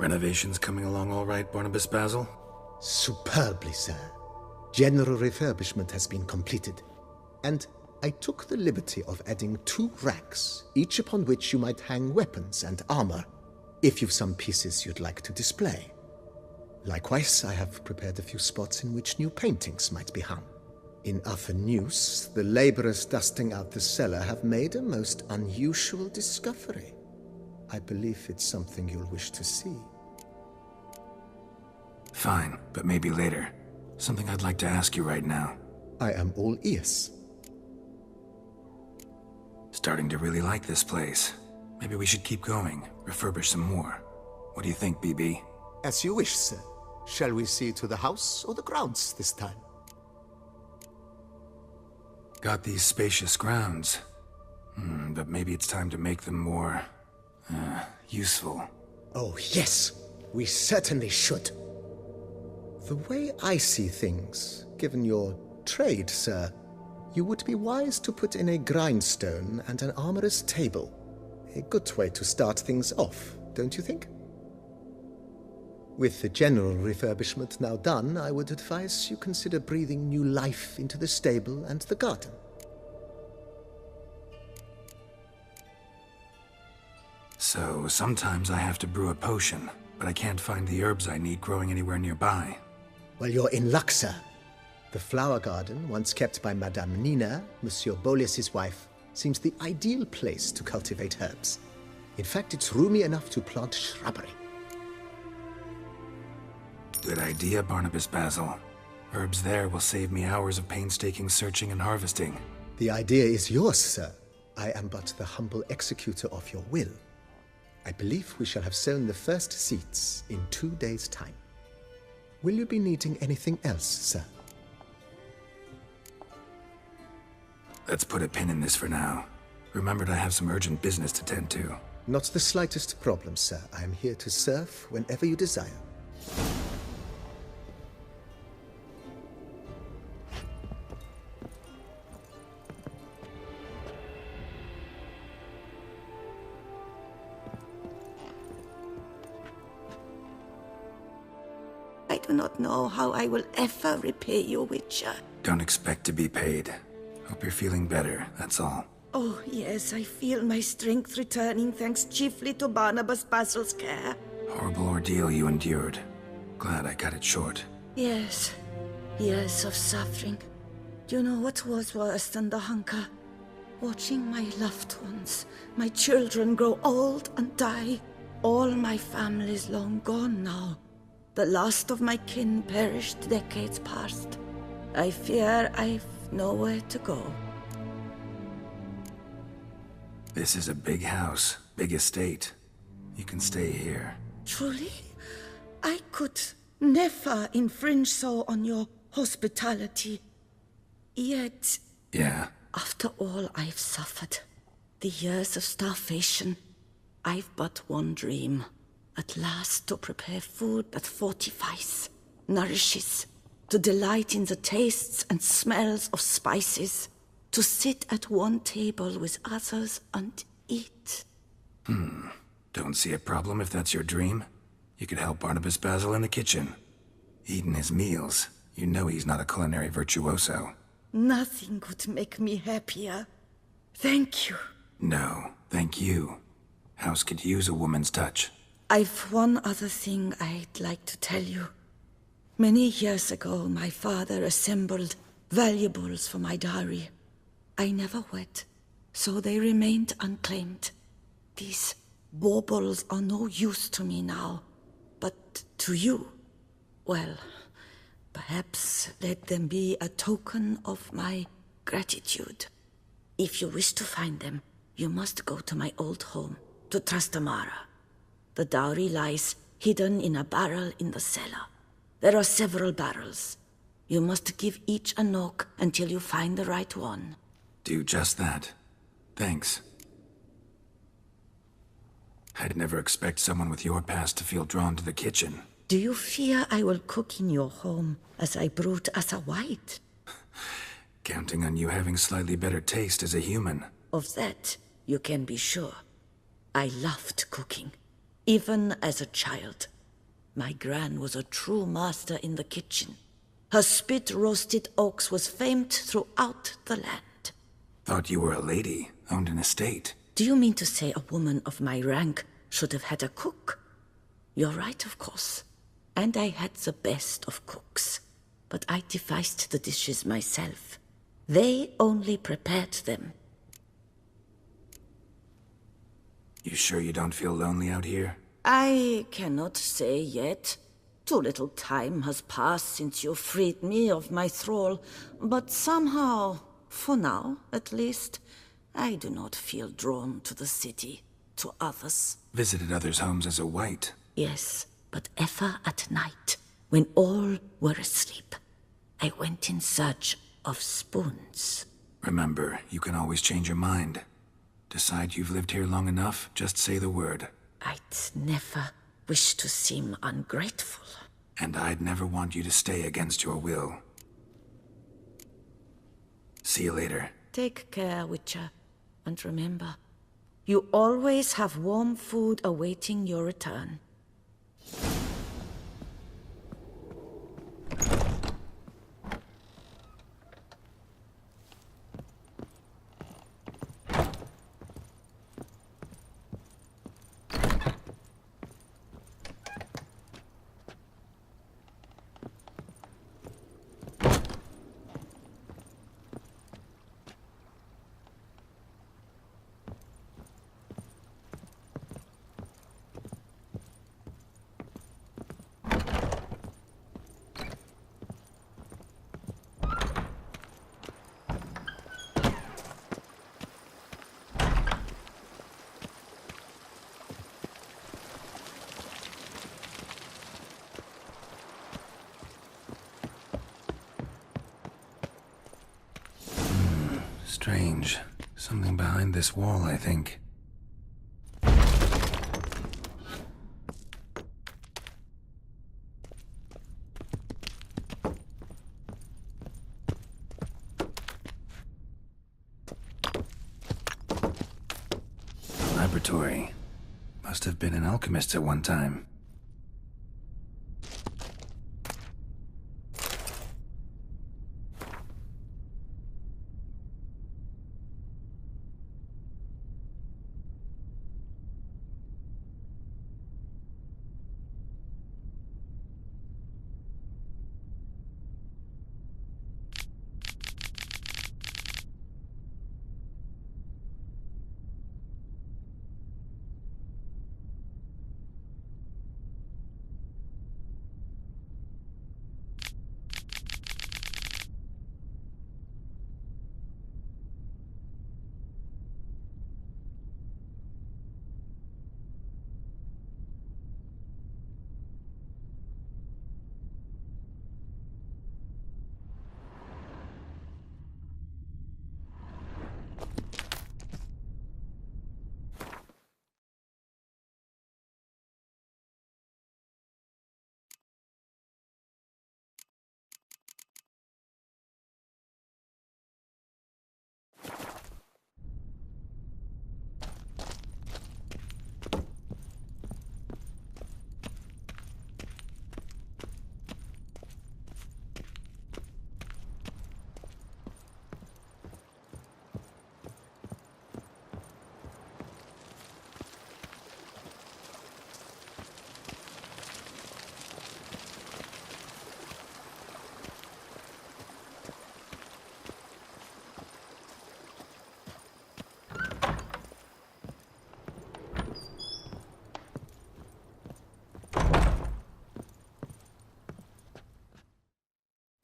Renovations coming along all right, Barnabas Basil? Superbly, sir. General refurbishment has been completed. And I took the liberty of adding 2 racks, each upon which you might hang weapons and armor, if you've some pieces you'd like to display. Likewise, I have prepared a few spots in which new paintings might be hung. In other news, the laborers dusting out the cellar have made a most unusual discovery. I believe it's something you'll wish to see. Fine, but maybe later. Something I'd like to ask you right now. I am all ears. Starting to really like this place. Maybe we should keep going, refurbish some more. What do you think, BB? As you wish, sir. Shall we see to the house or the grounds this time? Got these spacious grounds. But maybe it's time to make them more... useful. Oh, yes. We certainly should. The way I see things, given your trade, sir, you would be wise to put in a grindstone and an armorer's table. A good way to start things off, don't you think? With the general refurbishment now done, I would advise you consider breathing new life into the stable and the garden. So, sometimes I have to brew a potion, but I can't find the herbs I need growing anywhere nearby. Well, you're in luck, sir. The flower garden, once kept by Madame Nina, Monsieur Bolis's wife, seems the ideal place to cultivate herbs. In fact, it's roomy enough to plant shrubbery. Good idea, Barnabas Basil. Herbs there will save me hours of painstaking searching and harvesting. The idea is yours, sir. I am but the humble executor of your will. I believe we shall have sown the first seeds in 2 days' time. Will you be needing anything else, sir? Let's put a pin in this for now. Remembered I have some urgent business to tend to. Not the slightest problem, sir. I am here to serve whenever you desire. I do not know how I will ever repay you, Witcher. Don't expect to be paid. Hope you're feeling better, that's all. Oh, yes, I feel my strength returning thanks chiefly to Barnabas Basil's care. Horrible ordeal you endured. Glad I cut it short. Yes, years of suffering. Do you know what was worse than the hunger? Watching my loved ones, my children grow old and die. All my family's long gone now. The last of my kin perished decades past. I fear I've nowhere to go. This is a big house, big estate. You can stay here. Truly? I could never infringe so on your hospitality. Yet... Yeah? After all I've suffered, the years of starvation, I've but one dream. At last to prepare food that fortifies, nourishes, to delight in the tastes and smells of spices, to sit at one table with others and eat. Don't see a problem if that's your dream. You could help Barnabas Basil in the kitchen. Eating his meals, you know he's not a culinary virtuoso. Nothing could make me happier. Thank you. No, thank you. House could use a woman's touch. I've one other thing I'd like to tell you. Many years ago, my father assembled valuables for my dowry. I never wed, so they remained unclaimed. These baubles are no use to me now, but to you, well, perhaps let them be a token of my gratitude. If you wish to find them, you must go to my old home, to Trastamara. The dowry lies hidden in a barrel in the cellar. There are several barrels. You must give each a knock until you find the right one. Do just that. Thanks. I'd never expect someone with your past to feel drawn to the kitchen. Do you fear I will cook in your home as I brewed as a white? Counting on you having slightly better taste as a human. Of that, you can be sure. I loved cooking. even as a child. My gran was a true master in the kitchen. Her spit-roasted oaks was famed throughout the land. Thought you were a lady, owned an estate. Do you mean to say a woman of my rank should have had a cook? You're right, of course. And I had the best of cooks. But I devised the dishes myself. They only prepared them. You sure you don't feel lonely out here? I cannot say yet. Too little time has passed since you freed me of my thrall, but somehow, for now at least, I do not feel drawn to the city, to others. Visited others' homes as a white. Yes, but ever at night, when all were asleep, I went in search of spoons. Remember, you can always change your mind. Decide you've lived here long enough, just say the word. I'd never wish to seem ungrateful. And I'd never want you to stay against your will. See you later. Take care, Witcher. And remember, you always have warm food awaiting your return. Strange. Something behind this wall, I think. Laboratory. Must have been an alchemist at one time.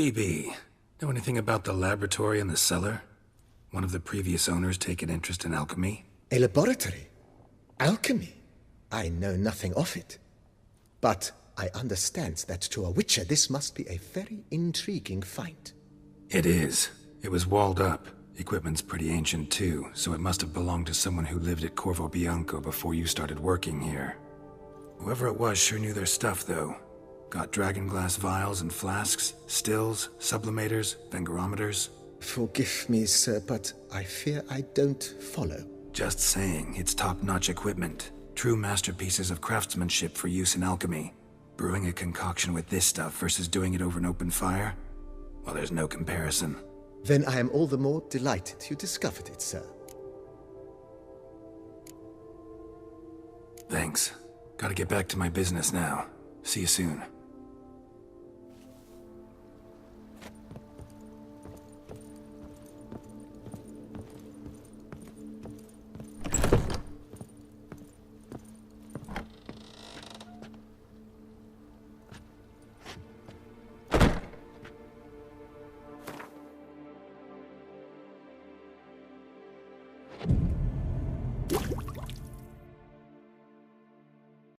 BB, know anything about the laboratory in the cellar? One of the previous owners take an interest in alchemy? A laboratory? Alchemy? I know nothing of it. But I understand that to a witcher this must be a very intriguing find. It is. It was walled up. Equipment's pretty ancient too, so it must have belonged to someone who lived at Corvo Bianco before you started working here. Whoever it was sure knew their stuff, though. Got dragonglass vials and flasks, stills, sublimators, vengerometers. Forgive me, sir, but I fear I don't follow. Just saying, it's top-notch equipment. True masterpieces of craftsmanship for use in alchemy. Brewing a concoction with this stuff versus doing it over an open fire? Well, there's no comparison. Then I am all the more delighted you discovered it, sir. Thanks. Gotta get back to my business now. See you soon.